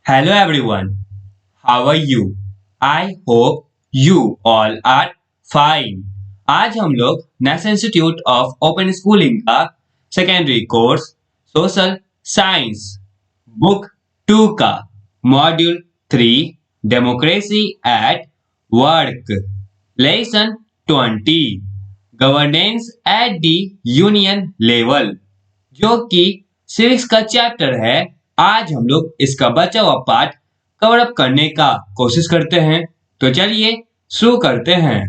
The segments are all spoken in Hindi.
Hello everyone, how are you? I hope you all are fine. आज हम लोग national institute of open schooling का secondary course social science book 2 का module 3 democracy at work lesson 20 governance at the union level जो कि सिविक्स का चैप्टर है। आज हम लोग इसका बचा हुआ पार्ट कवर अप करने का कोशिश करते हैं, तो चलिए शुरू करते हैं।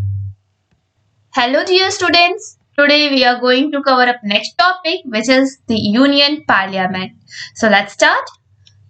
Hello dear students, today we are going to cover up next topic which is the Union Parliament. So let's start.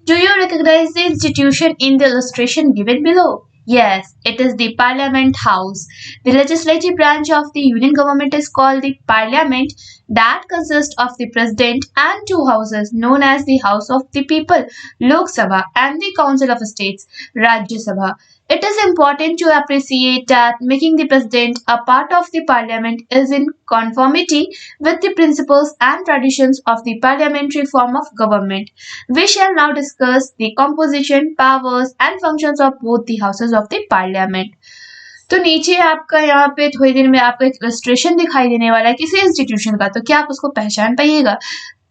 Do you recognize the institution in the illustration given below? Yes, it is the Parliament House. The legislative branch of the Union government is called the Parliament that consists of the President and two houses known as the House of the People, Lok Sabha, and the Council of States, Rajya Sabha. It is important to appreciate that making the President a part of the Parliament is in conformity with the principles and traditions of the parliamentary form of government. We shall now discuss the composition, powers, and functions of both the houses of the Parliament. तो नीचे आपका यहाँ पे थोड़ी देर में आपको एक इलस्ट्रेशन दिखाई देने वाला है किसी इंस्टीट्यूशन का, तो क्या आप उसको पहचान पाइएगा?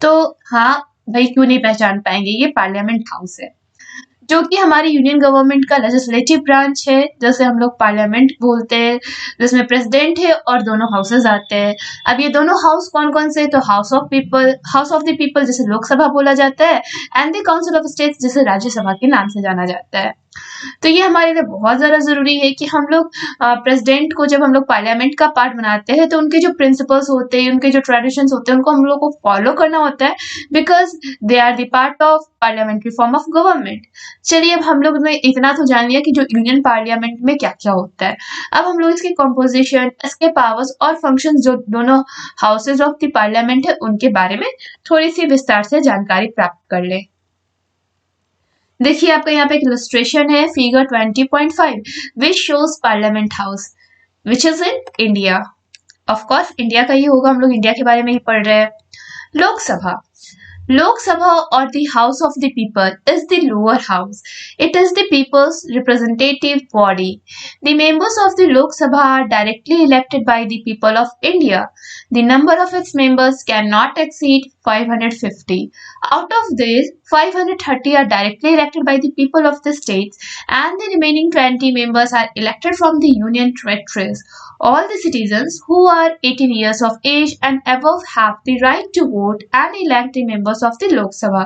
तो हाँ भाई, क्यों नहीं पहचान पाएंगे, ये पार्लियामेंट हाउस है जो कि हमारी यूनियन गवर्नमेंट का लेजिस्लेटिव ब्रांच है, जैसे हम लोग पार्लियामेंट बोलते हैं, जिसमें प्रेसिडेंट है और दोनों हाउसेज आते हैं। अब ये दोनों हाउस कौन कौन से, तो हाउस ऑफ द पीपल जिसे लोकसभा बोला जाता है, and the council of states जिसे राज्यसभा के नाम से जाना जाता है। तो ये हमारे लिए बहुत ज़्यादा ज़रूरी है कि हम लोग प्रेसिडेंट को जब हम लोग पार्लियामेंट का पार्ट बनाते हैं तो उनके जो प्रिंसिपल्स होते हैं, उनके जो ट्रेडिशंस होते हैं, उनको हम लोग को फॉलो करना होता है, because they are the part of parliamentary form of government. चलिए, अब हम लोग ने इतना तो जान लिया कि जो यूनियन पार्लियामेंट में क्या क्या होता है। अब हम लोग इसकी कंपोजिशन, इसके पावर्स और फंक्शंस जो दोनों हाउसेज ऑफ द पार्लियामेंट है उनके बारे में थोड़ी सी विस्तार से जानकारी प्राप्त कर ले। देखिए, आपका यहाँ पे एक इलस्ट्रेशन है, figure 20.5 which shows parliament house which is in India. Of course India का ही होगा, हम लोग इंडिया के बारे में ही पढ़ रहे हैं। Lok Sabha or the House of the People is the lower house. It is the people's representative body. The members of the Lok Sabha are directly elected by the people of India. The number of its members cannot exceed 550. Out of these, 530 are directly elected by the people of the states, and the remaining 20 members are elected from the union territories. All the citizens who are 18 years of age and above have the right to vote and elect the members of the Lok Sabha.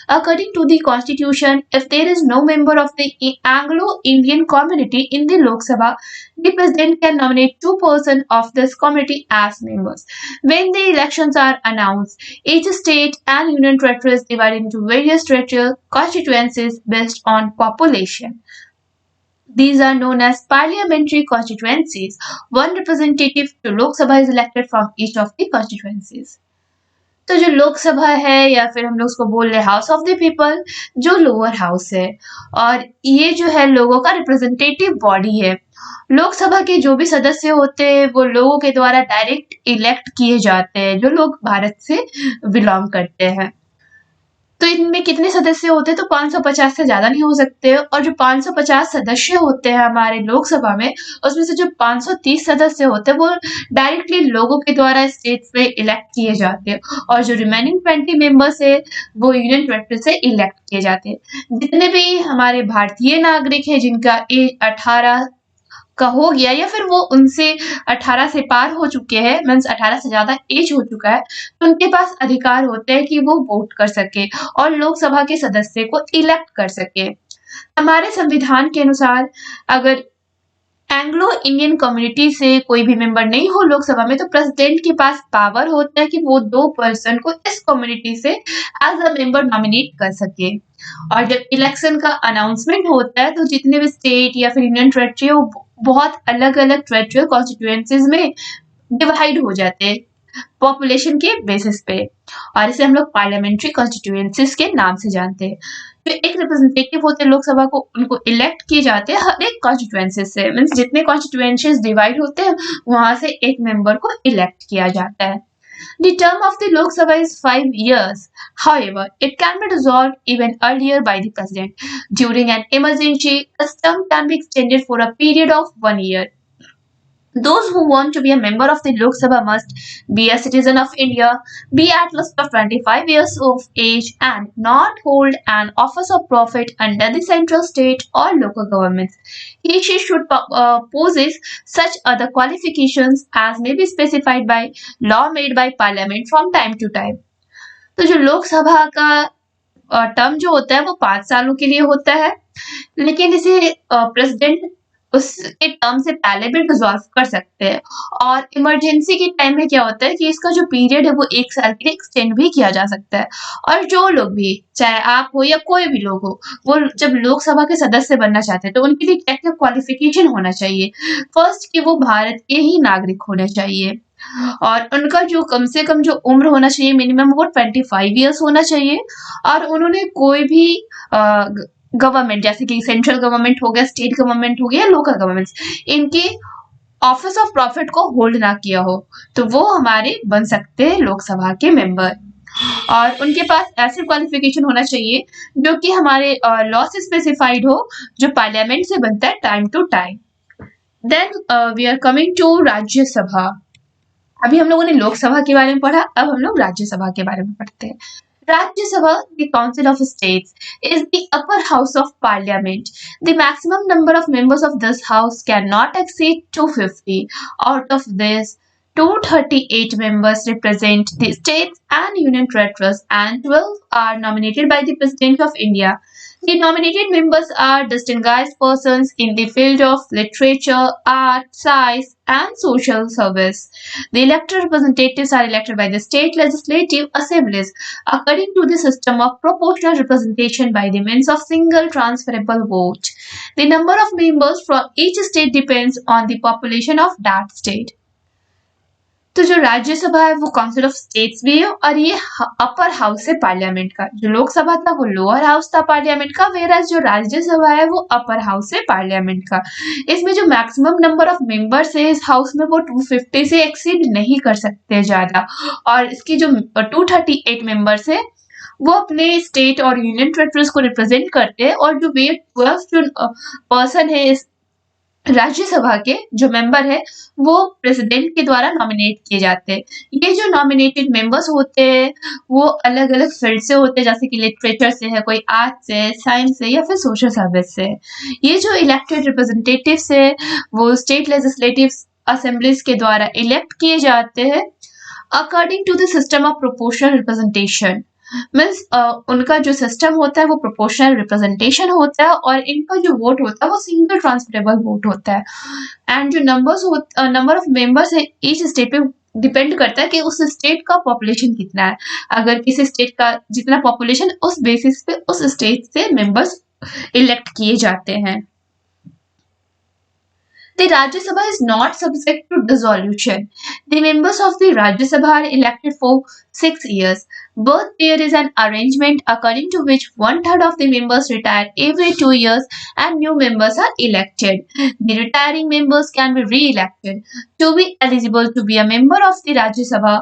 According to the constitution, if there is no member of the Anglo-Indian community in the Lok Sabha, the president can nominate 2 persons of this community as members. When the elections are announced, each state and union territory is divided into various territorial constituencies based on population. These are known as parliamentary constituencies. One representative to Lok Sabha is elected from each of the constituencies. तो जो लोकसभा है, या फिर हम लोग उसको बोल रहे हाउस ऑफ द पीपल, जो लोअर हाउस है, और ये जो है लोगों का रिप्रेजेंटेटिव बॉडी है। लोकसभा के जो भी सदस्य होते हैं वो लोगों के द्वारा डायरेक्ट इलेक्ट किए जाते हैं, जो लोग भारत से बिलोंग करते हैं। तो इनमें कितने सदस्य होते हैं, तो 550 से ज़्यादा नहीं हो सकते, और जो 550 सदस्य होते हैं हमारे लोकसभा में, उसमें से जो 530 सदस्य होते हैं वो डायरेक्टली लोगों के द्वारा स्टेट्स में इलेक्ट किए जाते हैं, और जो रिमेनिंग 20 मेंबर्स है वो यूनियन टेरिटरी से इलेक्ट किए जाते हैं। जितने भी हमारे भारतीय नागरिक हैं जिनका एज 18 का हो गया, या फिर वो उनसे 18 से पार हो चुके हैं, मीन्स 18 से ज़्यादा एज हो चुका है, तो उनके पास अधिकार होते हैं कि वो वोट कर सके और लोकसभा के सदस्य को इलेक्ट कर सके। हमारे संविधान के अनुसार अगर एंग्लो इंडियन कम्युनिटी से कोई भी मेंबर नहीं हो लोकसभा में, तो प्रेसिडेंट के पास पावर होता है कि वो 2 पर्सन को इस कम्युनिटी से एज अ मेंबर नॉमिनेट कर सके। और जब इलेक्शन का अनाउंसमेंट होता है तो जितने भी स्टेट या फिर यूनियन टेरिटरी वो बहुत अलग अलग टेरिटोरियल कॉन्स्टिट्यूएंसीज में डिवाइड हो जाते हैं पॉपुलेशन के बेसिस पे, और इसे हम लोग पार्लियामेंट्री कॉन्स्टिट्यूएंसीज के नाम से जानते हैं। तो एक रिप्रेजेंटेटिव होते हैं लोकसभा को, उनको इलेक्ट किए जाते हैं हर एक कॉन्स्टिट्यूएंसी से, मीन्स जितने कॉन्स्टिट्यूएंसीज डिवाइड होते हैं वहां से एक मेंबर को इलेक्ट किया जाता है। The term of the Lok Sabha is 5 years. However, it can be dissolved even earlier by the president. During an emergency, a term can be extended for a period of 1 year. Those who want to be a member of the Lok Sabha must be a citizen of India, be at least of 25 years of age, and not hold an office of profit under the central, state, or local governments. She should possess such other qualifications as may be specified by law made by Parliament from time to time. तो जो लोकसभा का टर्म जो होता है वो 5 सालों के लिए होता है, लेकिन इसे प्रेसिडेंट उसके टर्म से पहले भी डिसॉल्व कर सकते हैं। और इमरजेंसी के टाइम में क्या होता है कि इसका जो पीरियड है वो 1 साल के लिए एक्सटेंड भी किया जा सकता है। और जो लोग भी, चाहे आप हो या कोई भी लोग हो, वो जब लोकसभा के सदस्य बनना चाहते हैं तो उनके लिए क्या क्या क्वालिफिकेशन होना चाहिए। फर्स्ट कि वो भारत के ही नागरिक होने चाहिए, और उनका जो कम से कम जो उम्र होना चाहिए मिनिमम वो 25 ईयर्स होना चाहिए, और उन्होंने कोई भी गवर्नमेंट जैसे कि सेंट्रल गवर्नमेंट हो गया, स्टेट गवर्नमेंट हो गया, लोकल गवर्नमेंट्स, इनके ऑफिस ऑफ प्रॉफिट को होल्ड ना किया हो तो वो हमारे बन सकते हैं लोकसभा के मेंबर। और उनके पास ऐसे क्वालिफिकेशन होना चाहिए जो कि हमारे लॉ से स्पेसिफाइड हो, जो पार्लियामेंट से बनता है time to time. Then we are coming to Rajya Sabha. अभी हम लोगों ने लोकसभा के बारे में पढ़ा, अब हम लोग राज्यसभा के बारे में पढ़ते हैं। Rajya Sabha, the Council of States, is the upper house of parliament. The maximum number of members of this house cannot exceed 250. Out of this, 238 members represent the states and union territories, and 12 are nominated by the President of India. The nominated members are distinguished persons in the field of literature, art, science, and social service. The elected representatives are elected by the state legislative assemblies according to the system of proportional representation by the means of single transferable vote. The number of members from each state depends on the population of that state. तो जो राज्यसभा है वो काउंसिल ऑफ स्टेट्स भी है, और ये अपर हाउस है पार्लियामेंट का। जो लोकसभा था वो लोअर हाउस था पार्लियामेंट का, वेराज जो राज्यसभा है वो अपर हाउस है पार्लियामेंट का। इसमें जो मैक्सिमम नंबर ऑफ मेंबर्स है इस हाउस में वो 250 से एक्सीड नहीं कर सकते ज्यादा, और इसकी जो 238 मेंबर्स है वो अपने स्टेट और यूनियन टेरिटरीज को रिप्रेजेंट करते हैं, और जो वे 12 जो पर्सन है इस राज्यसभा के जो मेंबर है वो प्रेसिडेंट के द्वारा नॉमिनेट किए जाते हैं। ये जो नॉमिनेटेड मेंबर्स होते हैं वो अलग अलग फील्ड से होते हैं, जैसे कि लिटरेचर से है, कोई आर्ट से, साइंस से, या फिर सोशल सर्विस से। ये जो इलेक्टेड रिप्रेजेंटेटिव्स है वो स्टेट लेजिस्लेटिव असेंबलीज के द्वारा इलेक्ट किए जाते हैं according to the system of proportional representation. Means उनका जो सिस्टम होता है वो प्रोपोर्शनल रिप्रेजेंटेशन होता है, और इनका जो वोट होता है वो सिंगल ट्रांसफरेबल वोट होता है। एंड जो नंबर ऑफ मेंबर्स है ईच स्टेट पे डिपेंड करता है कि उस स्टेट का पॉपुलेशन कितना है। अगर किसी स्टेट का जितना पॉपुलेशन उस बेसिस पे उस स्टेट से मेंबर्स इलेक्ट किए जाते हैं। The Rajya Sabha is not subject to dissolution. The members of the Rajya Sabha are elected for 6 years, but there is an arrangement according to which 1/3 of the members retire every 2 years and new members are elected. The retiring members can be re-elected. To be eligible to be a member of the Rajya Sabha,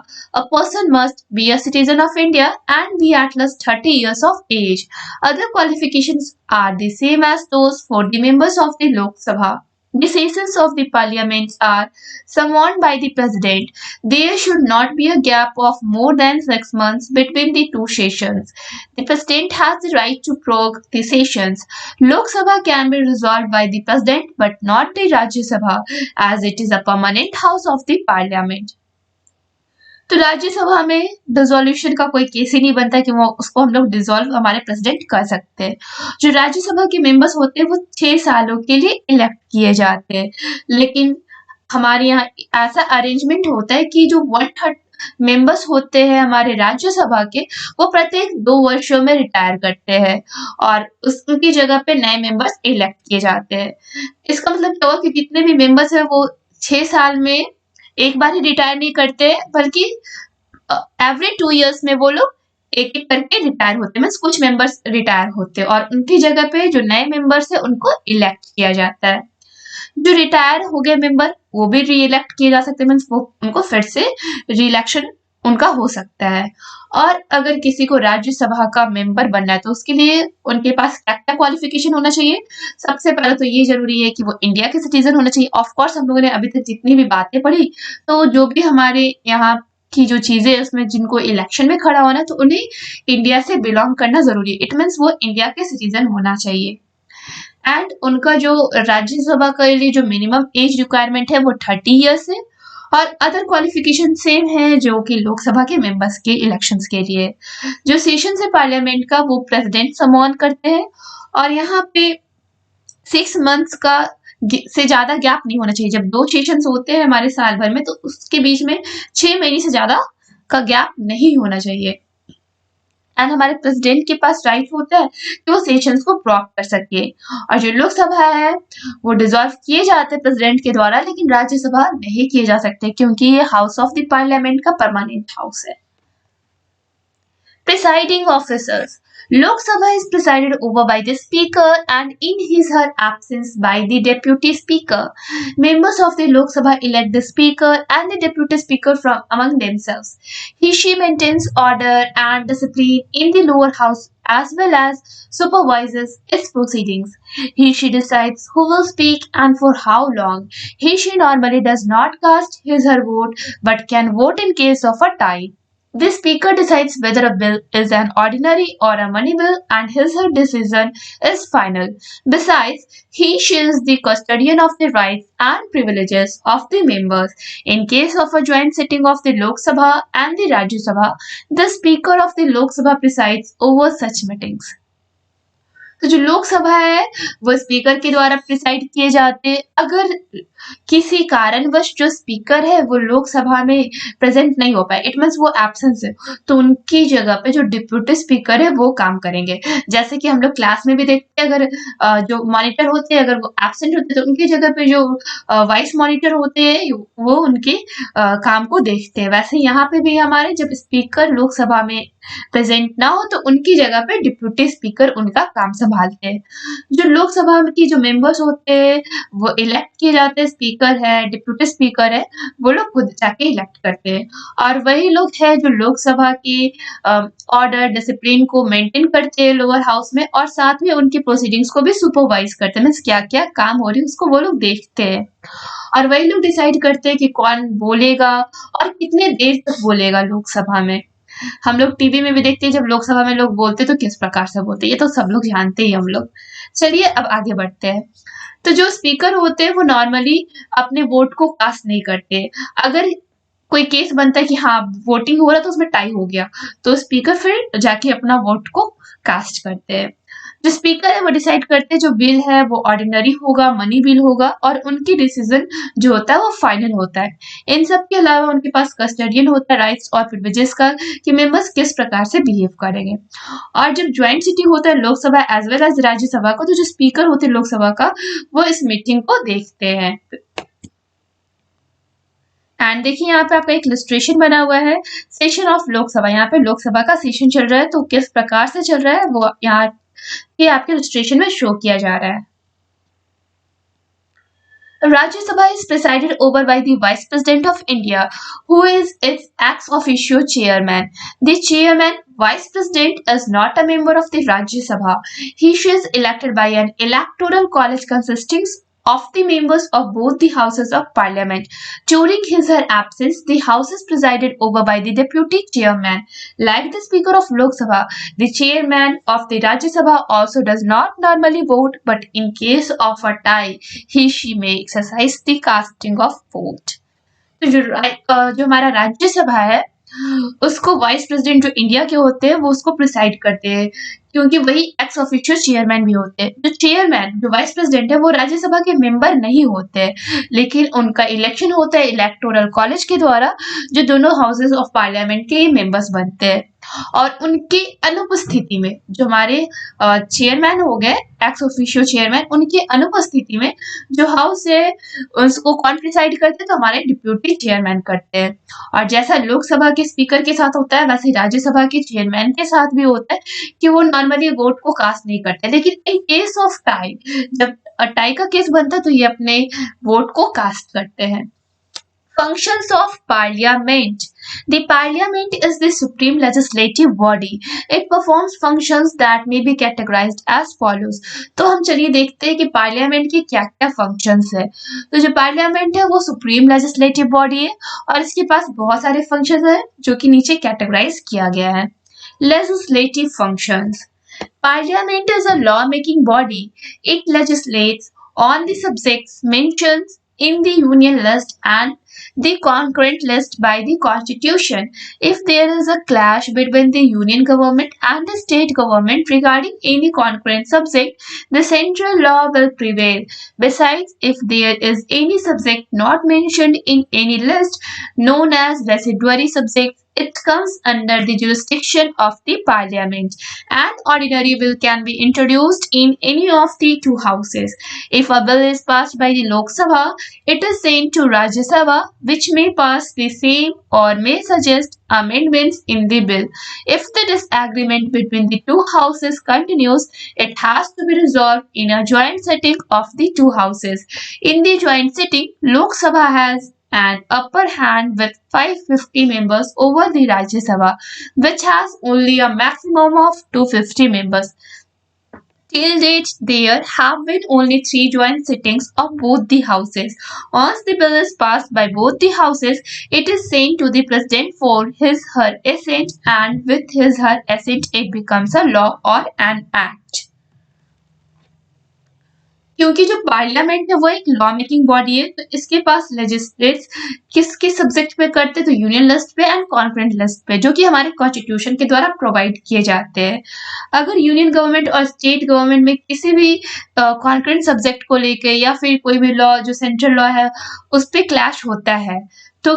a person must be a citizen of India and be at least 30 years of age. Other qualifications are the same as those for the members of the Lok Sabha. The sessions of the parliaments are summoned by the president. There should not be a gap of more than 6 months between the two sessions. The president has the right to prorogue the sessions. Lok Sabha can be resolved by the president but not the Rajya Sabha, as it is a permanent house of the parliament. तो राज्यसभा में डिसोल्यूशन का कोई केस ही नहीं बनता कि वो उसको हम लोग डिसॉल्व हमारे प्रेसिडेंट कर सकते हैं। जो राज्यसभा के मेंबर्स होते हैं वो 6 सालों के लिए इलेक्ट किए जाते हैं, लेकिन हमारे यहाँ ऐसा अरेंजमेंट होता है कि जो 1/3 मेंबर्स होते हैं हमारे राज्यसभा के वो प्रत्येक 2 वर्षों में रिटायर करते हैं, और उसकी जगह पे नए मेंबर्स इलेक्ट किए जाते हैं। इसका मतलब क्या हुआ कि जितने भी मेंबर्स है वो 6 साल में एक बार ही रिटायर नहीं करते, बल्कि एवरी 2 इयर्स में वो लोग एक एक करके रिटायर होते हैं। मीन्स कुछ मेंबर्स रिटायर होते हैं और उनकी जगह पे जो नए मेंबर्स है उनको इलेक्ट किया जाता है। जो रिटायर हो गए मेंबर वो भी री इलेक्ट किए जा सकते हैं, मीन्स वो उनको फिर से री इलेक्शन उनका हो सकता है। और अगर किसी को राज्यसभा का मेंबर बनना है तो उसके लिए उनके पास क्या क्या क्वालिफिकेशन होना चाहिए। सबसे पहले तो ये जरूरी है कि वो इंडिया के सिटीजन होना चाहिए। ऑफ कोर्स हम लोगों ने अभी तक जितनी भी बातें पढ़ी, तो जो भी हमारे यहाँ की जो चीजें है उसमें जिनको इलेक्शन में खड़ा होना है तो उन्हें इंडिया से बिलोंग करना जरूरी है। इट मीन्स वो इंडिया के सिटीजन होना चाहिए। एंड उनका जो राज्यसभा के लिए जो मिनिमम एज रिक्वायरमेंट है वो 30 ईयर्स है। और अदर क्वालिफिकेशन सेम है जो कि लोकसभा के मेंबर्स के इलेक्शंस के लिए। जो सेशन है पार्लियामेंट का वो प्रेसिडेंट सम्मान करते हैं। और यहाँ पे 6 मंथ्स का से ज्यादा गैप नहीं होना चाहिए। जब 2 सेशंस होते हैं हमारे साल भर में तो उसके बीच में 6 महीने से ज्यादा का गैप नहीं होना चाहिए। एंड हमारे प्रेसिडेंट के पास राइट होता है कि वो सेशंस को ब्लॉक कर सके। और जो लोकसभा है वो डिसॉल्व किए जाते हैं प्रेसिडेंट के द्वारा, लेकिन राज्यसभा नहीं किए जा सकते क्योंकि ये हाउस ऑफ द पार्लियामेंट का परमानेंट हाउस है। Presiding officers. Lok Sabha is presided over by the Speaker and in his her absence by the Deputy Speaker. Members of the Lok Sabha elect the Speaker and the Deputy Speaker from among themselves. She maintains order and discipline in the lower house as well as supervises its proceedings. She decides who will speak and for how long. She normally does not cast his her vote but can vote in case of a tie. The speaker decides whether a bill is an ordinary or a money bill and his her decision is final. Besides, she is the custodian of the rights and privileges of the members. In case of a joint sitting of the Lok Sabha and the Rajya Sabha, the speaker of the Lok Sabha presides over such meetings. तो जो लोकसभा है वो स्पीकर के द्वारा प्रिसाइड किए जाते हैं। अगर किसी कारणवश जो स्पीकर है वो लोकसभा में प्रेजेंट नहीं हो पाए, इट मीन्स वो एब्सेंस है, तो उनकी जगह पे जो डिप्यूटी स्पीकर है वो काम करेंगे। जैसे कि हम लोग क्लास में भी देखते हैं, अगर जो मॉनिटर होते हैं अगर वो एब्सेंट होते हैं तो उनकी जगह पे जो वाइस मॉनिटर होते हैं वो उनके काम को देखते हैं। वैसे यहाँ पे भी हमारे जब स्पीकर लोकसभा में प्रेजेंट ना हो तो उनकी जगह पे डिप्यूटी स्पीकर उनका काम संभालते हैं। जो लोकसभा की जो मेंबर्स होते हैं वो इलेक्ट किए जाते हैं। स्पीकर है, डिप्यूटी स्पीकर है, वो लोग खुद जाके इलेक्ट करते हैं। और वही लोग है जो लोकसभा के ऑर्डर डिसिप्लिन को मेंटेन करते हैं लोअर हाउस में, और साथ में उनकी प्रोसीडिंग्स को भी सुपरवाइज करते हैं। मीन्स क्या क्या काम हो रही है उसको वो लोग देखते हैं। और वही लोग डिसाइड करते हैं कि कौन बोलेगा और कितने देर तक बोलेगा लोकसभा में। हम लोग टीवी में भी देखते हैं जब लोकसभा में लोग बोलते तो किस प्रकार से बोलते, ये तो सब लोग जानते ही हम लोग। चलिए अब आगे बढ़ते हैं। तो जो स्पीकर होते हैं वो नॉर्मली अपने वोट को कास्ट नहीं करते। अगर कोई केस बनता है कि हाँ वोटिंग हो रहा तो उसमें टाई हो गया तो स्पीकर फिर जाके अपना वोट को कास्ट करते हैं। जो स्पीकर है वो डिसाइड करते हैं जो बिल है वो ऑर्डिनरी होगा, मनी बिल होगा, और उनकी डिसीजन जो होता है वो फाइनल होता है। इन सब के अलावा उनके पास कस्टडियन होता है राइट्स और प्रिविलेजेस का कि मेंबर्स किस प्रकार से बिहेव करेंगे। और जब ज्वाइंट सिटिंग होता है Lok Sabha as well as Rajya Sabha का, तो जो स्पीकर होते हैं लोकसभा का वो इस मीटिंग को देखते हैं। एंड देखिए यहाँ पे आपका एक इलस्ट्रेशन बना हुआ है सेशन ऑफ लोकसभा। यहाँ पे लोकसभा का सेशन चल रहा है तो किस प्रकार से चल रहा है वो यहाँ ये आपके इलस्ट्रेशन में शो किया जा रहा है। Rajya Sabha is presided over by the Vice President of India, who is its ex officio chairman. The chairman, Vice President, is not a member of the Rajya Sabha. He is elected by an electoral college consisting of the members of both the houses of parliament. During his her absence, the house is presided over by the deputy chairman. Like the speaker of Lok Sabha, the chairman of the Rajya Sabha also does not normally vote, but in case of a tie, she may exercise the casting of vote. तो जो हमारा राज्यसभा है उसको वाइस प्रेसिडेंट जो इंडिया के होते हैं वो उसको प्रिसाइड करते हैं, क्योंकि वही एक्स ऑफिशियल चेयरमैन भी होते हैं। जो चेयरमैन जो वाइस प्रेसिडेंट है वो राज्यसभा के मेंबर नहीं होते, लेकिन उनका इलेक्शन होता है इलेक्टोरल कॉलेज के द्वारा, जो दोनों हाउसेस ऑफ पार्लियामेंट के मेंबर्स बनते हैं। और उनकी अनुपस्थिति में जो हमारे चेयरमैन हो गए एक्स ऑफिशियल चेयरमैन, उनकी अनुपस्थिति में जो हाउस है उसको कौन प्रिसाइड करते हैं, तो हमारे डिप्यूटी चेयरमैन करते हैं। और जैसा लोकसभा के स्पीकर के साथ होता है वैसे राज्यसभा के चेयरमैन के साथ भी होता है कि वो नॉर्मली वोट को कास्ट नहीं करते, लेकिन इन केस ऑफ टाई, जब टाई का केस बनता है तो ये अपने वोट को कास्ट करते हैं। Functions of Parliament. The Parliament is the supreme legislative body. It performs functions that may be categorized as follows. तो हम चलिए देखते हैं कि पार्लियामेंट की क्या क्या फंक्शंस है। तो जो पार्लियामेंट है वो सुप्रीम लेजिस्लेटिव बॉडी है और इसके पास बहुत सारे फंक्शंस हैं जो कि नीचे कैटेगराइज किया गया है। Legislative functions. Parliament is a law-making body. It legislates on the subjects mentioned in the Union list and the concurrent list by the Constitution. If there is a clash between the Union government and the state government regarding any concurrent subject, the central law will prevail. Besides, if there is any subject not mentioned in any list known as residuary subject, it comes under the jurisdiction of the Parliament. An ordinary bill can be introduced in any of the two houses. If a bill is passed by the Lok Sabha, it is sent to Rajya Sabha, which may pass the same or may suggest amendments in the bill. If the disagreement between the two houses continues, it has to be resolved in a joint sitting of the two houses. In the joint sitting, Lok Sabha has an upper hand with 550 members over the Rajya Sabha, which has only a maximum of 250 members. Till date, there have been only 3 joint sittings of both the houses. Once the bill is passed by both the houses, it is sent to the president for his/her assent, and with his/her assent, it becomes a law or an act. क्योंकि जो पार्लियामेंट है वो एक लॉ मेकिंग बॉडी है तो इसके पास लेजिस्लेट्स किसके सब्जेक्ट पे करते हैं तो यूनियन लिस्ट पे एंड कॉन्करेंट लिस्ट पे जो कि हमारे कॉन्स्टिट्यूशन के द्वारा प्रोवाइड किए जाते हैं। अगर यूनियन गवर्नमेंट और स्टेट गवर्नमेंट में किसी भी कॉन्करेंट सब्जेक्ट को लेके या फिर कोई भी लॉ जो सेंट्रल लॉ है उस पर क्लैश होता है तो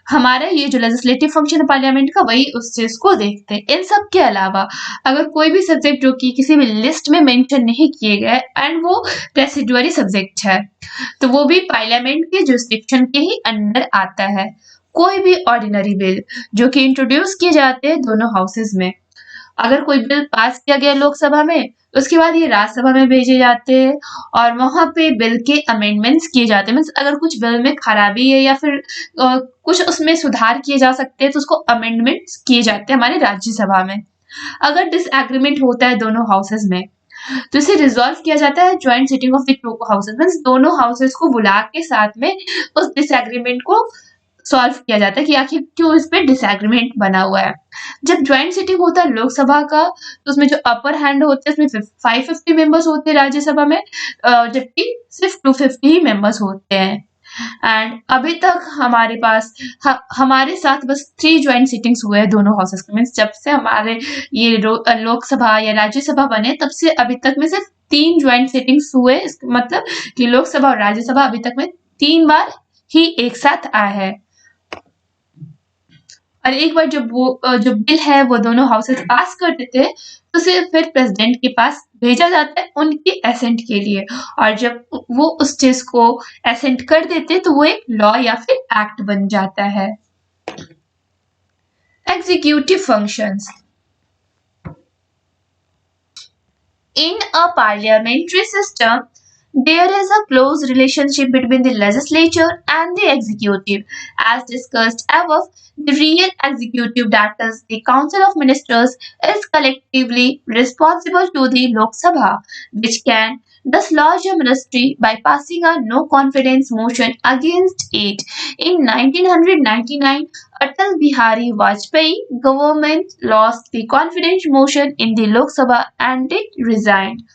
हमारा ये जो लेजिस्लेटिव फंक्शन है पार्लियामेंट का वही उस चीज को देखते हैं। इन सब के अलावा अगर कोई भी सब्जेक्ट जो कि किसी भी लिस्ट में मेंशन नहीं किए गए एंड वो रेसिडुअरी सब्जेक्ट है तो वो भी पार्लियामेंट के जुरिस्डिक्शन के ही अंडर आता है। कोई भी ऑर्डिनरी बिल जो कि इंट्रोड्यूस किए जाते हैं दोनों हाउसेज में, अगर कोई बिल पास किया गया लोकसभा में उसके बाद ये राज्यसभा में भेजे जाते हैं और वहां पे बिल के अमेंडमेंट्स किए जाते हैं। मीन्स अगर कुछ बिल में खराबी है या फिर कुछ उसमें सुधार किए जा सकते हैं तो उसको अमेंडमेंट्स किए जाते हैं हमारे राज्यसभा में। अगर डिसएग्रीमेंट होता है दोनों हाउसेज में तो इसे रिजॉल्व किया जाता है joint sitting of the two houses. Means दोनों हाउसेज को बुला के साथ में उस डिसएग्रीमेंट को सॉल्व किया जाता है कि आखिर क्यों इस पे डिसएग्रीमेंट बना हुआ है। जब ज्वाइंट सिटिंग होता है लोकसभा का तो उसमें जो अपर हैंड होते हैं उसमें 550 मेंबर्स होते हैं राज्यसभा में जबकि सिर्फ 250 ही मेंबर्स होते हैं। एंड अभी तक हमारे पास हमारे साथ बस 3 ज्वाइंट सिटिंग्स हुए हैं दोनों हाउसेस के। मीन्स जब से हमारे ये लोकसभा या राज्यसभा बने तब से अभी तक में सिर्फ 3 ज्वाइंट सिटिंग्स हुए। मतलब कि लोकसभा और राज्यसभा अभी तक में 3 बार ही एक साथ आया है और एक बार जो बिल है वो दोनों हाउसेस पास कर देते हैं तो सिर्फ फिर प्रेसिडेंट के पास भेजा जाता है उनके एसेंट के लिए और जब वो उस चीज को एसेंट कर देते हैं तो वो एक लॉ या फिर एक्ट बन जाता है। Executive functions. In a parliamentary system, there is a close relationship between the legislature and the executive. As discussed above, the real executive, that is the Council of Ministers, is collectively responsible to the Lok Sabha, which can dislodge a ministry by passing a no confidence motion against it. In 1999, Atal Bihari Vajpayee government lost the confidence motion in the Lok Sabha and it resigned.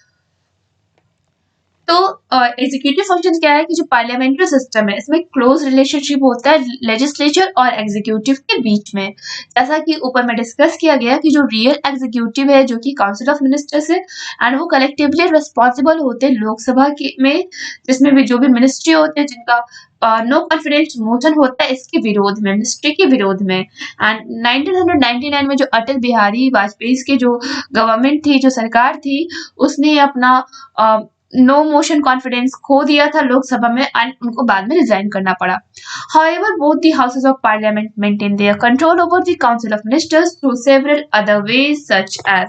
तो एग्जीक्यूटिव फंक्शन क्या है कि जो पार्लियामेंट्री सिस्टम है इसमें क्लोज रिलेशनशिप होता है लेजिस्लेचर और एग्जीक्यूटिव के बीच में। जैसा कि ऊपर में डिस्कस किया गया कि जो रियल एग्जीक्यूटिव है जो कि काउंसिल ऑफ मिनिस्टर्स है एंड वो कलेक्टिवली रिस्पॉन्सिबल होते हैं लोकसभा के में जिसमें भी जो भी मिनिस्ट्री होते हैं जिनका नो कॉन्फिडेंस मोशन होता है इसके विरोध में, मिनिस्ट्री के विरोध में। एंड 1999 में जो अटल बिहारी वाजपेयी की जो गवर्नमेंट थी, जो सरकार थी, उसने अपना नो मोशन कॉन्फिडेंस खो दिया था लोकसभा में एंड उनको बाद में रिजाइन करना पड़ा। However, both the houses of parliament maintain their control over the council of ministers through several other ways such as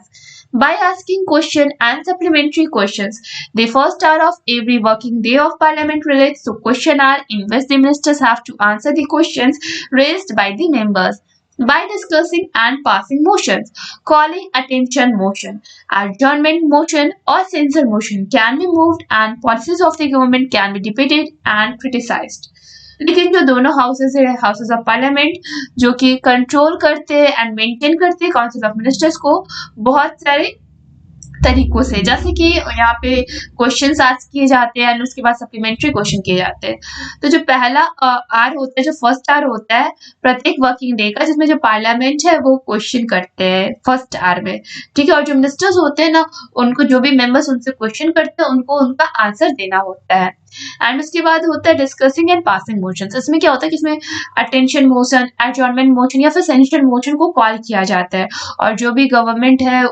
by asking question and supplementary questions. The first hour of every working day of Parliament relates to question hour in which the ministers have to answer the questions raised by the members. By discussing and passing motions, calling attention motion, adjournment motion or censure motion can be moved and policies of the government can be debated and criticized. लेकिन जो दोनों हाउसेज है हाउसेज ऑफ पार्लियामेंट जो कि कंट्रोल करते हैं एंड मेंटेन करते हैं काउंसिल ऑफ मिनिस्टर्स को बहुत सारे तरीकों से, जैसे कि यहाँ पे क्वेश्चंस आस्क किए जाते हैं एंड उसके बाद सप्लीमेंट्री क्वेश्चन किए जाते हैं। तो जो पहला आर होता है, जो फर्स्ट आर होता है प्रत्येक वर्किंग डे का, जिसमें जो पार्लियामेंट है वो क्वेश्चन करते हैं फर्स्ट आर में, ठीक है। और जो मिनिस्टर्स होते हैं ना, उनको जो भी मेंबर्स उनसे क्वेश्चन करते हैं उनको उनका आंसर देना होता है। एंड उसके बाद होता है डिस्कसिंग एंड पासिंग मोशंस। इसमें क्या होता है कि इसमें अटेंशन मोशन, एडजॉर्नमेंट मोशन या फिर सेंशन मोशन को कॉल किया जाता है और जो भी गवर्नमेंट है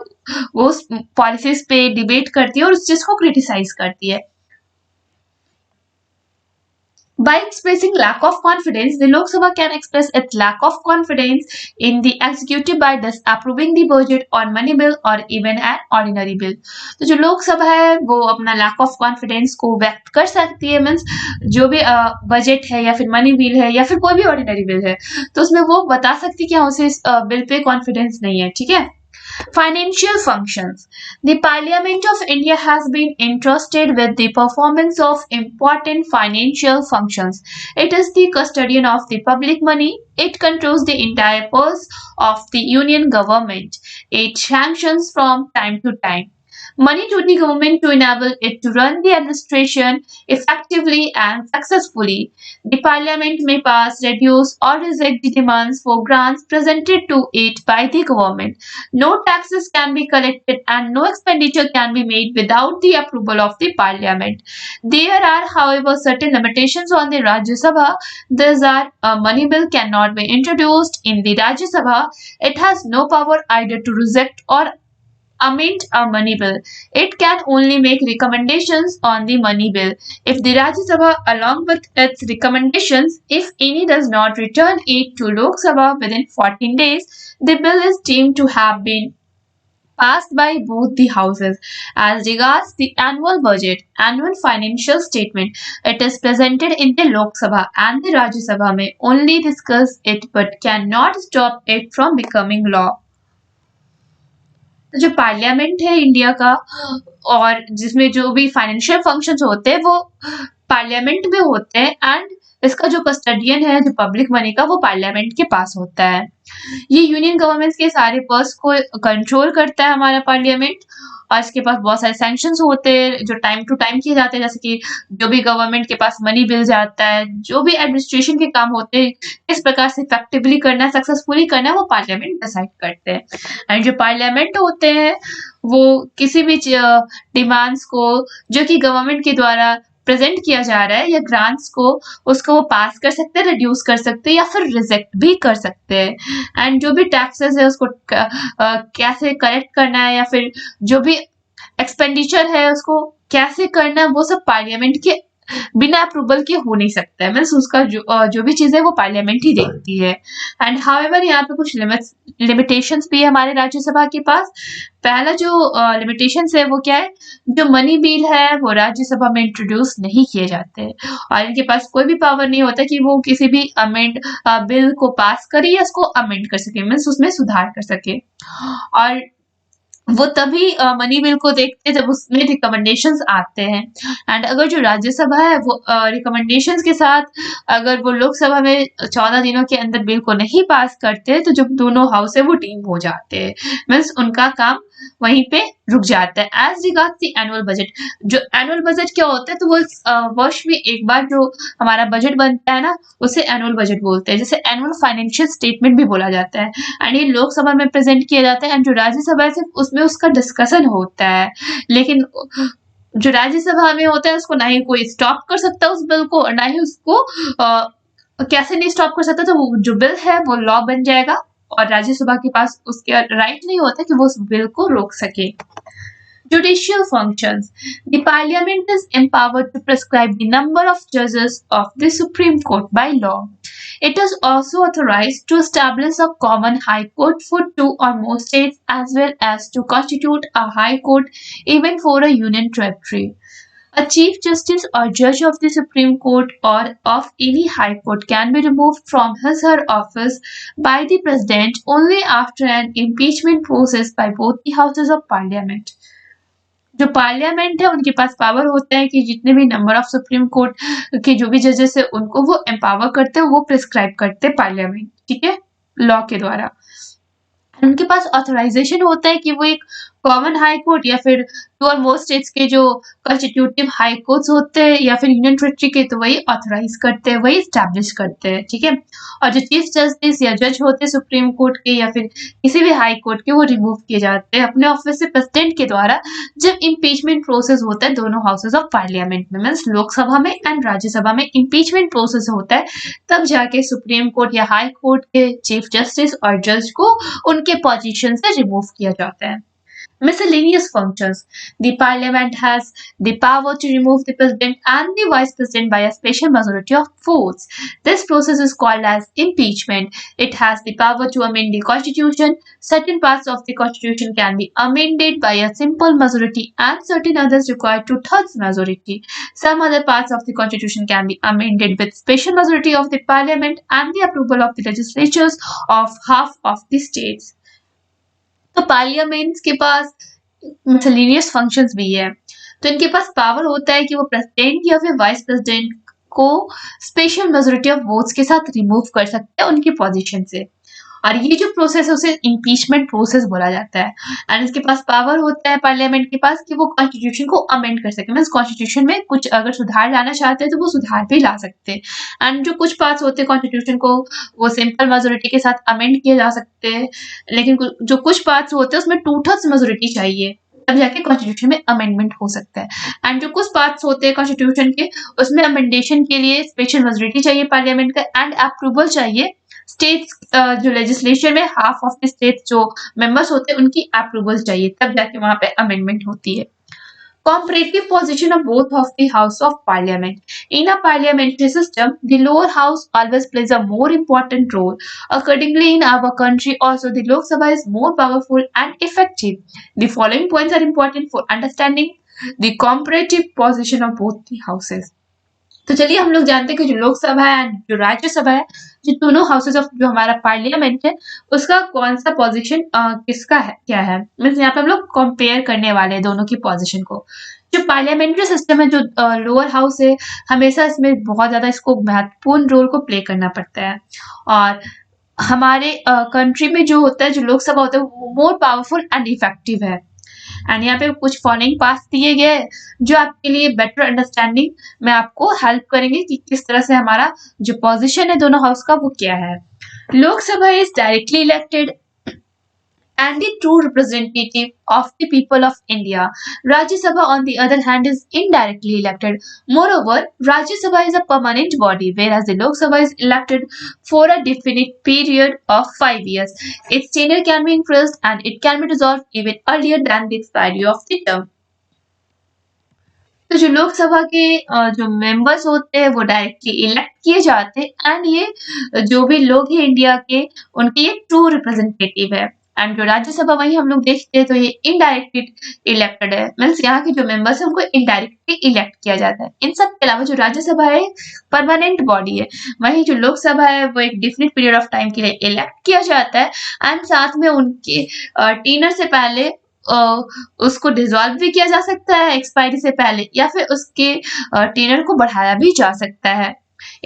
वो उस पॉलिसीज पे डिबेट करती है और उस चीज को क्रिटिसाइज करती है। By expressing lack of confidence, the Lok Sabha can express its lack of confidence in the executive by disapproving the budget on money bill or even an ordinary bill. तो जो लोक सभा है वो अपना lack of confidence को व्यक्त कर सकती है, मीन्स जो भी बजट है या फिर मनी बिल है या फिर कोई भी ऑर्डिनरी बिल है तो उसमें वो बता सकती है कि हाँ उसे इस बिल पे कॉन्फिडेंस नहीं है, ठीक है। Financial functions. The Parliament of India has been entrusted with the performance of important financial functions. It is the custodian of the public money. It controls the entire purse of the union government. It sanctions from time to time money to the government to enable it to run the administration effectively and successfully. The Parliament may pass, reduce, or reject the demands for grants presented to it by the government. No taxes can be collected and no expenditure can be made without the approval of the Parliament. There are, however, certain limitations on the Rajya Sabha. These are a money bill cannot be introduced in the Rajya Sabha. It has no power either to reject or amend a money bill. It can only make recommendations on the money bill. If the Rajya Sabha, along with its recommendations, if any does not return it to Lok Sabha within 14 days, the bill is deemed to have been passed by both the houses. As regards the annual budget, annual financial statement, it is presented in the Lok Sabha and the Rajya Sabha may only discuss it but cannot stop it from becoming law. जो पार्लियामेंट है इंडिया का और जिसमें जो भी फाइनेंशियल फंक्शंस होते हैं वो पार्लियामेंट में होते हैं एंड इसका जो कस्टडियन है जो पब्लिक मनी का वो पार्लियामेंट के पास होता है। ये यूनियन गवर्नमेंट्स के सारे पर्स को कंट्रोल करता है हमारा पार्लियामेंट और इसके पास बहुत सारे सैंक्शंस होते हैं जो टाइम टू टाइम किए जाते हैं, जैसे कि जो भी गवर्नमेंट के पास मनी बिल जाता है, जो भी एडमिनिस्ट्रेशन के काम होते हैं किस प्रकार से इफेक्टिवली करना है, सक्सेसफुली करना है, वो पार्लियामेंट डिसाइड करते हैं। एंड जो पार्लियामेंट होते हैं वो किसी भी डिमांड्स को जो कि गवर्नमेंट के द्वारा प्रेजेंट किया जा रहा है या ग्रांट्स को उसको वो पास कर सकते हैं, रिड्यूस कर सकते हैं या फिर रिजेक्ट भी कर सकते हैं। एंड जो भी टैक्सेस है उसको कैसे कलेक्ट करना है या फिर जो भी एक्सपेंडिचर है उसको कैसे करना है वो सब पार्लियामेंट के बिना अप्रूवल के हो नहीं सकता है, मीन्स उसका जो भी चीज है वो पार्लियामेंट ही देखती है। एंड हाउएवर यहाँ पे कुछ लिमिटेशंस भी है हमारे राज्यसभा के पास। पहला जो लिमिटेशंस है वो क्या है, जो मनी बिल है वो राज्यसभा में इंट्रोड्यूस नहीं किए जाते और इनके पास कोई भी पावर नहीं होता कि वो किसी भी अमेंड बिल को पास करे या उसको अमेंड कर सके, मीन्स उसमें सुधार कर सके। और वो तभी मनी बिल को देखते हैं जब उसमें रिकमेंडेशंस आते हैं। एंड अगर जो राज्यसभा है वो रिकमेंडेशंस के साथ अगर वो लोकसभा में 14 दिनों के अंदर बिल को नहीं पास करते तो जो दोनों हाउस है वो टीम हो जाते हैं, मीन्स उनका काम वहीं पे रुक जाता है। As regards the annual budget, जो एनुअल बजट क्या होता है तो वो वर्ष में एक बार जो हमारा बजट बनता है ना उसे एनुअल बजट बोलते हैं, जैसे एनुअल फाइनेंशियल स्टेटमेंट भी बोला जाता है। एंड ये लोकसभा में प्रेजेंट किया जाता है एंड जो राज्यसभा है सिर्फ उसमें उसका डिस्कशन होता है, लेकिन जो राज्यसभा में होता है उसको ना ही कोई स्टॉप कर सकता है उस बिल को और ना ही उसको कैसे नहीं स्टॉप कर सकता, तो वो जो बिल है वो लॉ बन जाएगा और राज्यसभा के पास उसके राइट नहीं होता कि वो उस बिल को रोक सके। Judicial functions. The Parliament is empowered to prescribe the number of judges of the Supreme Court by law. It is also authorized to establish a common high court for two or more states as well as to constitute a high court even for a union territory. A Chief Justice or Judge of the Supreme Court or of any High Court can be removed from his or her office by the President only after an impeachment process by both the Houses of Parliament. जो पार्लियामेंट है उनके पास पावर होता है कि जितने भी नंबर ऑफ सुप्रीम कोर्ट के जो भी जजेस है उनको वो एम्पावर करते हैं, वो प्रिस्क्राइब करते हैं पार्लियामेंट, ठीक है, लॉ के द्वारा। उनके पास ऑथराइजेशन होता है कि वो एक कॉमन हाई कोर्ट या फिर टू और मोर स्टेट्स के जो कॉन्स्टिट्यूटिव हाई कोर्ट्स होते हैं या फिर यूनियन टेरिटरी के, तो वही ऑथराइज करते हैं, वही स्टैब्लिश करते हैं, ठीक है। और जो चीफ जस्टिस या जज होते हैं सुप्रीम कोर्ट के या फिर किसी भी हाई कोर्ट के, वो रिमूव किए जाते हैं अपने ऑफिस से प्रेसिडेंट के द्वारा जब इम्पीचमेंट प्रोसेस होता है दोनों हाउसेज ऑफ पार्लियामेंट में, मीन्स लोकसभा में एंड राज्यसभा में इम्पीचमेंट प्रोसेस होता है, तब जाके सुप्रीम कोर्ट या हाई कोर्ट के चीफ जस्टिस और जज को उनके पोजीशन से रिमूव किया जाता है। Miscellaneous functions. The Parliament has the power to remove the President and the Vice President by a special majority of votes. This process is called as impeachment. It has the power to amend the Constitution. Certain parts of the Constitution can be amended by a simple majority and certain others require two-thirds majority. Some other parts of the Constitution can be amended with special majority of the Parliament and the approval of the legislatures of half of the states. तो पार्लियामेंट के पास मिसलेनियस फंक्शंस भी है, तो इनके पास पावर होता है कि वो प्रेसिडेंट या फिर वाइस प्रेसिडेंट को स्पेशल मेजोरिटी ऑफ वोट्स के साथ रिमूव कर सकते हैं उनकी पोजीशन से। और ये जो प्रोसेस है उसे इम्पीचमेंट प्रोसेस बोला जाता है। एंड इसके पास पावर होता है पार्लियामेंट के पास कि वो कॉन्स्टिट्यूशन को अमेंड कर सके, मीन्स कॉन्स्टिट्यूशन में कुछ अगर सुधार लाना चाहते हैं तो वो सुधार भी ला सकते हैं। एंड जो कुछ पार्ट्स होते हैं कॉन्स्टिट्यूशन को वो सिंपल मेजोरिटी के साथ अमेंड किए जा सकते हैं, लेकिन जो कुछ पार्ट्स होते हैं उसमें 2/3 मेजोरिटी चाहिए, तब जाके कॉन्स्टिट्यूशन में अमेंडमेंट हो सकता है। एंड जो कुछ पार्ट्स होते हैं कॉन्स्टिट्यूशन के उसमें अमेंडेशन के लिए स्पेशल मेजोरिटी चाहिए पार्लियामेंट का एंड अप्रूवल चाहिए स्टेट्स, जो लेजिस्लेचर में हाफ ऑफ द स्टेट्स जो मेंबर्स होते हैं उनकी अप्रूवल चाहिए, तब जाके वहां पे अमेंडमेंट होती है। Comparative position of both of the House of Parliament. In a parliamentary system, the lower house always plays a more important role. Accordingly, in our country also, the Lok Sabha is more powerful and effective. The following points are important for understanding the comparative position of both the houses. तो चलिए हम लोग जानते हैं कि जो लोकसभा है जो राज्यसभा है, जो दोनों हाउसेज ऑफ जो हमारा पार्लियामेंट है उसका कौन सा पोजीशन किसका है, क्या है, मीन्स यहाँ पे हम लोग कंपेयर करने वाले हैं दोनों की पोजीशन को। जो पार्लियामेंट्री सिस्टम है, जो लोअर हाउस है, हमेशा इसमें बहुत ज्यादा इसको महत्वपूर्ण रोल को प्ले करना पड़ता है। और हमारे कंट्री में जो होता है, जो लोकसभा होता है, वो मोर पावरफुल एंड इफेक्टिव है। एंड यहाँ पे कुछ फॉलोइंग पास दिए गए जो आपके लिए बेटर अंडरस्टैंडिंग में आपको हेल्प करेंगे कि किस तरह से हमारा जो पोजीशन है दोनों हाउस का वो क्या है। Lok Sabha is directly elected and the true representative of the people of India. Rajya Sabha, on the other hand, is indirectly elected. Moreover, Rajya Sabha is a permanent body, whereas the Lok Sabha is elected for a definite period of 5 years. Its tenure can be increased and it can be dissolved even earlier than the expiry of the term. तो जो लोकसभा के जो मेंबर्स होते हैं वो डायरेक्टली इलेक्ट किए जाते हैं एंड ये जो भी लोग हैं इंडिया के उनके ये ट्रू रिप्रेजेंटेटिव है। एंड जो राज्यसभा वही हम लोग देखते हैं तो ये इनडायरेक्टली इलेक्टेड है, मीन्स यहाँ के जो मेंबर्स हैं उनको इनडायरेक्टली इलेक्ट किया जाता है। इन सब के अलावा जो राज्यसभा है परमानेंट बॉडी है, वही जो लोकसभा है वो एक डिफिनिट पीरियड ऑफ टाइम के लिए इलेक्ट किया जाता है एंड साथ में उनके टेनर से पहले उसको डिसॉल्व भी किया जा सकता है एक्सपायरी से पहले, या फिर उसके टेनर को बढ़ाया भी जा सकता है।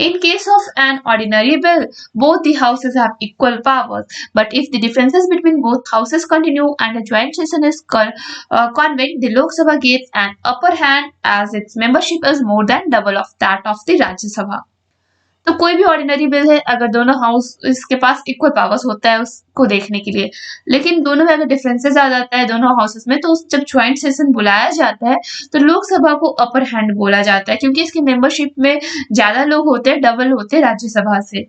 In case of an ordinary bill, both the houses have equal powers. But if the differences between both houses continue and a joint session is convened, the Lok Sabha gets an upper hand as its membership is more than double of that of the Rajya Sabha. तो कोई भी ऑर्डिनरी बिल है अगर दोनों हाउस इसके पास इक्वल पावर्स होता है उसको देखने के लिए, लेकिन दोनों में अगर डिफरेंसेस आ जाता है दोनों हाउसेस में, तो जब ज्वाइंट सेशन बुलाया जाता है तो लोकसभा को अपर हैंड बोला जाता है क्योंकि इसकी मेंबरशिप में ज्यादा लोग होते हैं, डबल होते हैं राज्यसभा से।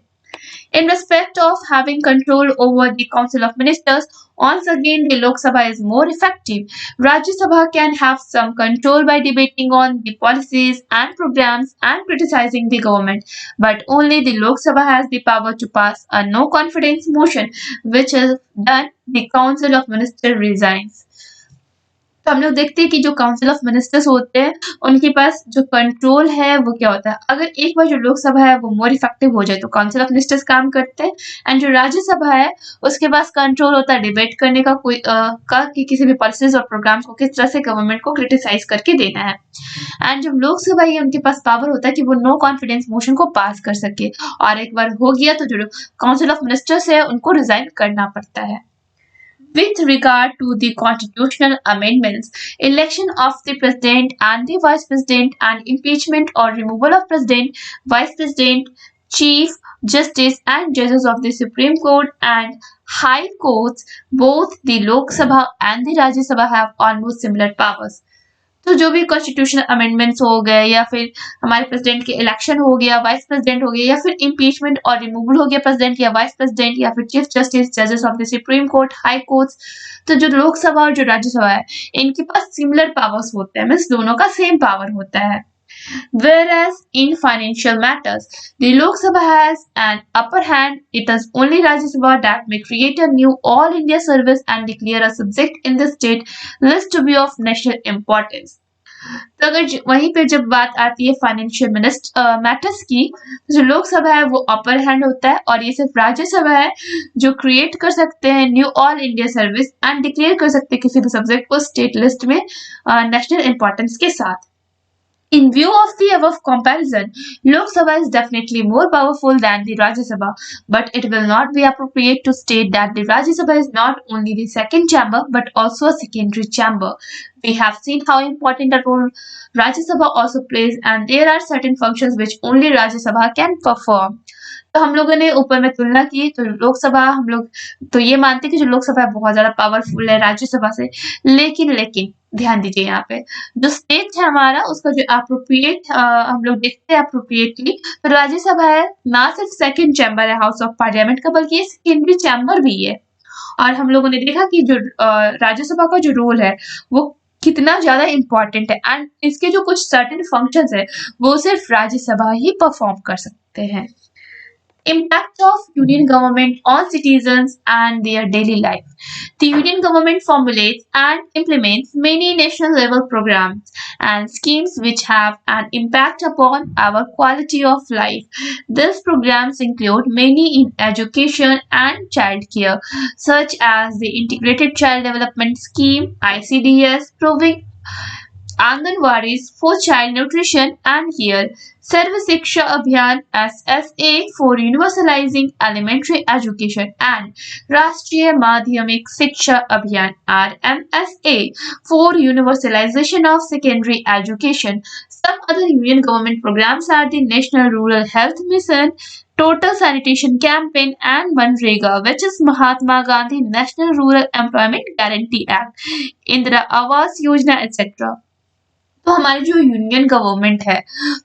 In respect of having control over the Council of Ministers, once again the Lok Sabha is more effective. Rajya Sabha can have some control by debating on the policies and programs and criticizing the government, but only the Lok Sabha has the power to pass a no confidence motion, which is done the Council of Ministers resigns. तो हम लोग देखते हैं कि जो काउंसिल ऑफ मिनिस्टर्स होते हैं उनके पास जो कंट्रोल है वो क्या होता है। अगर एक बार जो लोकसभा है वो मोर इफेक्टिव हो जाए तो काउंसिल ऑफ मिनिस्टर्स काम करते हैं, एंड जो राज्यसभा है उसके पास कंट्रोल होता है डिबेट करने का कि किसी भी पॉलिसीज और प्रोग्राम्स को किस तरह से गवर्नमेंट को क्रिटिसाइज करके देना है। एंड जब लोकसभा है उनके पास पावर होता है कि वो नो कॉन्फिडेंस मोशन को पास कर सके, और एक बार हो गया तो जो काउंसिल ऑफ मिनिस्टर्स है उनको रिजाइन करना पड़ता है। With regard to the constitutional amendments, election of the president and the vice president and impeachment or removal of president, vice president, chief justice and judges of the Supreme Court and high courts, both the Lok Sabha and the Rajya Sabha have almost similar powers. तो जो भी कॉन्स्टिट्यूशनल अमेंडमेंट्स हो गए या फिर हमारे प्रेसिडेंट के इलेक्शन हो गया, वाइस प्रेसिडेंट हो गया, या फिर इम्पीचमेंट और रिमूवल हो गया प्रेसिडेंट या वाइस प्रेसिडेंट, या फिर चीफ जस्टिस, जजेस of the supreme court, high courts, तो जो लोकसभा और जो राज्यसभा है इनके पास सिमिलर पावर्स होते हैं, मीन्स दोनों का सेम पावर होता है। Whereas in financial matters, the Lok Sabha has an upper hand. It is only Rajya Sabha that may create a new All India service and declare a subject in the state list to be of national importance. तो अगर वहीं पे जब बात आती है फाइनेंशियल मैटर्स की, जो लोकसभा है वो अपर हैंड होता है, और ये सिर्फ राज्यसभा है जो क्रिएट कर सकते हैं knew all India service and declare कर सकते हैं किसी भी सब्जेक्ट को स्टेट लिस्ट में नेशनल इंपॉर्टेंस के साथ। In view of the above comparison, Lok Sabha is definitely more powerful than the Rajya Sabha, but it will not be appropriate to state that the Rajya Sabha is not only the second chamber but also a secondary chamber. We have seen how important a role Rajya Sabha also plays, and there are certain functions which only Rajya Sabha can perform. तो हम लोगों ने ऊपर में तुलना की तो लोकसभा हम लोग तो ये मानते हैं कि जो लोकसभा है बहुत ज्यादा पावरफुल है राज्यसभा से, लेकिन ध्यान दीजिए यहाँ पे जो स्टेट है हमारा उसका जो अप्रोप्रिएट हम लोग देखते हैं अप्रोप्रिएटली, तो राज्यसभा है ना सिर्फ सेकंड चैम्बर है हाउस ऑफ पार्लियामेंट का, बल्कि ये सेकेंडरी चैम्बर भी है। और हम लोगों ने देखा कि जो राज्यसभा का जो रोल है वो कितना ज्यादा इम्पोर्टेंट है, एंड इसके जो कुछ सर्टेन फंक्शंस है वो सिर्फ राज्यसभा ही परफॉर्म कर सकते हैं। Impact of union government on citizens and their daily life. The union government formulates and implements many national level programs and schemes which have an impact upon our quality of life. These programs include many in education and child care, such as the Integrated Child Development Scheme (ICDS), proving Anganwadis for child nutrition and care, Sarva Shiksha Abhiyan SSA for universalizing elementary education, and Rashtriya Madhyamik Shiksha Abhiyan RMSA for universalization of secondary education. Some other union government programs are the National Rural Health Mission, Total Sanitation Campaign, and Manrega, which is Mahatma Gandhi National Rural Employment Guarantee Act, Indira Awas Yojana, etc. तो हमारी जो यूनियन गवर्नमेंट है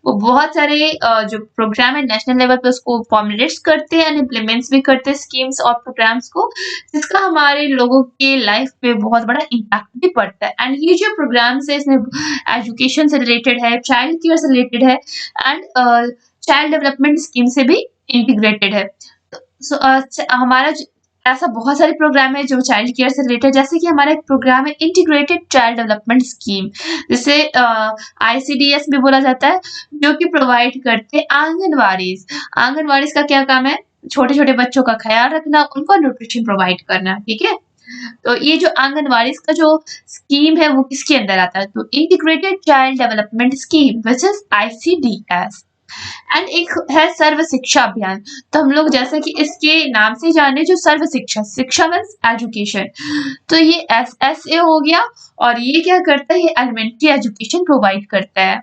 वो बहुत सारे जो प्रोग्राम है नेशनल लेवल पे उसको फॉर्मुलेट्स करते हैं एंड इम्प्लीमेंट्स भी करते हैं स्कीम्स और प्रोग्राम्स को, जिसका हमारे लोगों के लाइफ पे बहुत बड़ा इम्पैक्ट भी पड़ता है। एंड ये जो प्रोग्राम्स है इसमें एजुकेशन से रिलेटेड है, चाइल्ड केयर से रिलेटेड है, एंड चाइल्ड डेवलपमेंट स्कीम से भी इंटीग्रेटेड है। हमारा ऐसा बहुत सारे प्रोग्राम है जो चाइल्ड केयर से रिलेटेड, जैसे कि हमारा एक प्रोग्राम है इंटीग्रेटेड चाइल्ड डेवलपमेंट स्कीम, जिसे ICDS भी बोला जाता है, जो कि प्रोवाइड करते हैं आंगनवाड़ीज। आंगनवाड़ीज का क्या काम है? छोटे छोटे बच्चों का ख्याल रखना, उनको न्यूट्रिशन प्रोवाइड करना, ठीक है। तो ये जो आंगनवाड़ीज का जो स्कीम है वो किसके अंदर आता है? तो integrated child development scheme which is ICDS। And एक है सर्व शिक्षा अभियान। तो हम लोग जैसे कि इसके नाम से जाने जो सर्व शिक्षा, शिक्षा मीन्स एजुकेशन, तो ये SSA हो गया, और ये क्या करता है? ये एलिमेंट्री एजुकेशन प्रोवाइड करता है।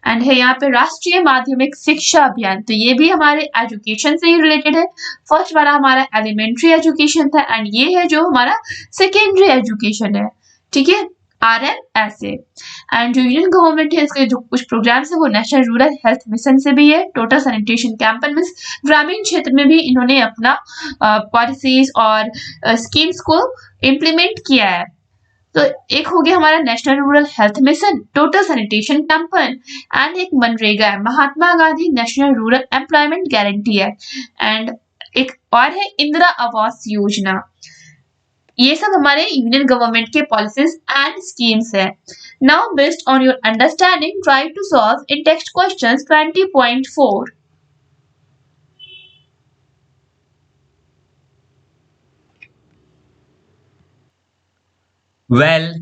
एंड है यहाँ पे राष्ट्रीय माध्यमिक शिक्षा अभियान, तो ये भी हमारे एजुकेशन से ही रिलेटेड है। फर्स्ट वाला हमारा एलिमेंट्री एजुकेशन था, एंड ये है जो हमारा सेकेंडरी एजुकेशन है, ठीक है। RLSA। एंड जो यूनियन गवर्नमेंट है इसके जो कुछ प्रोग्राम्स है वो नेशनल रूरल हेल्थ मिशन से भी है, टोटल सैनिटेशन कैंपेन मीन्स ग्रामीण क्षेत्र में भी इन्होंने अपना पॉलिसीज और स्कीम्स को इम्प्लीमेंट किया है। तो एक हो गया हमारा national rural health mission, total sanitation campaign, and एक मनरेगा है, Mahatma Gandhi national rural employment guarantee act, and एक और है इंदिरा आवास योजना। ये सब हमारे यूनियन गवर्नमेंट के पॉलिसीज एंड स्कीम्स है। Now based on your understanding try to solve in text questions 20.4। Well,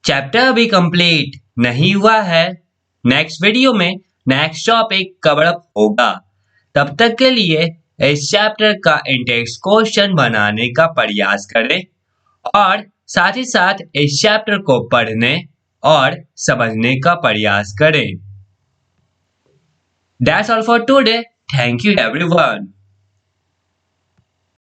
chapter अभी कंप्लीट नहीं हुआ है। नेक्स्ट वीडियो में नेक्स्ट टॉपिक कवर अप होगा। तब तक के लिए इस चैप्टर का इंडेक्स क्वेश्चन बनाने का प्रयास करें और साथ ही साथ इस चैप्टर को पढ़ने और समझने का प्रयास करें। That's all for today. Thank you everyone.